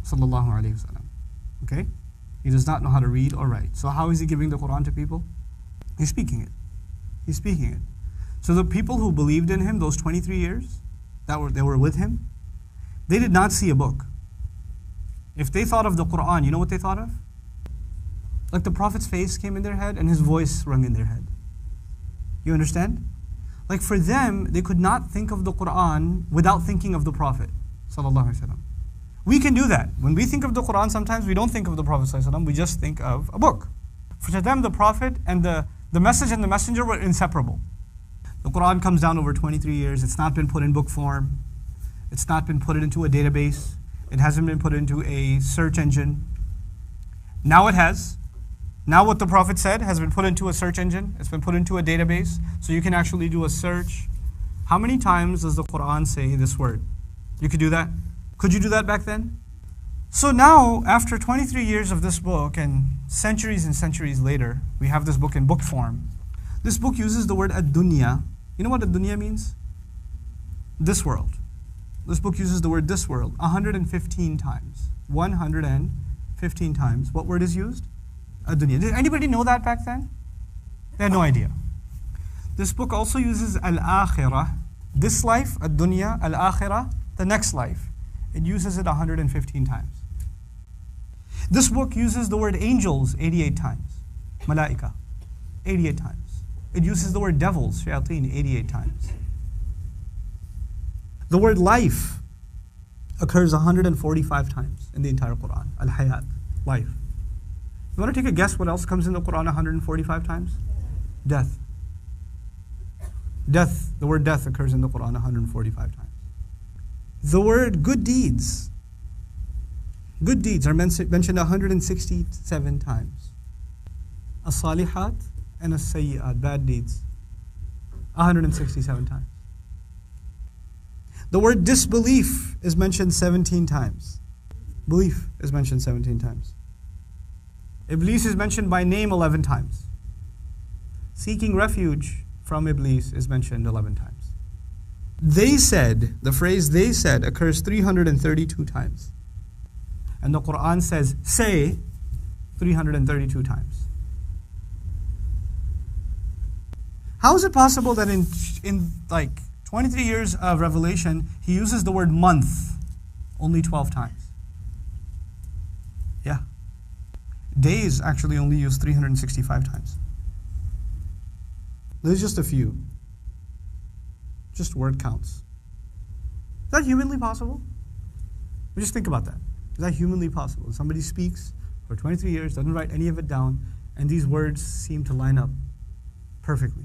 sallallahu alaihi wasallam. Okay? He does not know how to read or write. So how is he giving the Quran to people? He's speaking it. He's speaking it. So the people who believed in him those 23 years they were with him, they did not see a book. If they thought of the Quran, you know what they thought of? Like the Prophet's face came in their head and his voice rung in their head. You understand? Like for them, they could not think of the Quran without thinking of the Prophet sallallahu alaihi wasallam. We can do that. When we think of the Quran, sometimes we don't think of the Prophet sallallahu alaihi wasallam, we just think of a book. For them, the Prophet and the message and the messenger were inseparable. The Quran comes down over 23 years. It's not been put in book form. It's not been put into a database. It hasn't been put into a search engine. Now it has. Now what the Prophet said has been put into a search engine. It's been put into a database. So you can actually do a search. How many times does the Quran say this word? You could do that? Could you do that back then? So now, after 23 years of this book and centuries later, we have this book in book form. This book uses the word ad-dunya. You know what ad-dunya means? This world. This book uses the word this world 115 times. 115 times. What word is used? Ad-dunya. Did anybody know that back then? They had no idea. This book also uses al-akhirah. This life, ad-dunya, al-akhirah, the next life. It uses it 115 times. This book uses the word angels 88 times. Malaika, 88 times. It uses the word devils, shayateen, 88 times. The word life occurs 145 times in the entire Quran. Al-hayat, life. You want to take a guess what else comes in the Quran 145 times? Death. Death, the word death occurs in the Quran 145 times. The word good deeds. Good deeds are mentioned 167 times. As-salihat and as-sayyi'at, bad deeds, 167 times. The word disbelief is mentioned 17 times. Belief is mentioned 17 times. Iblis is mentioned by name 11 times. Seeking refuge from Iblis is mentioned 11 times. They said, the phrase they said occurs 332 times. And the Quran says, say 332 times. How is it possible that in like 23 years of revelation, he uses the word month only 12 times? Yeah. Days actually only used 365 times. There's just a few. Just word counts. Is that humanly possible? Just think about that. Is that humanly possible? Somebody speaks for 23 years, doesn't write any of it down, and these words seem to line up perfectly.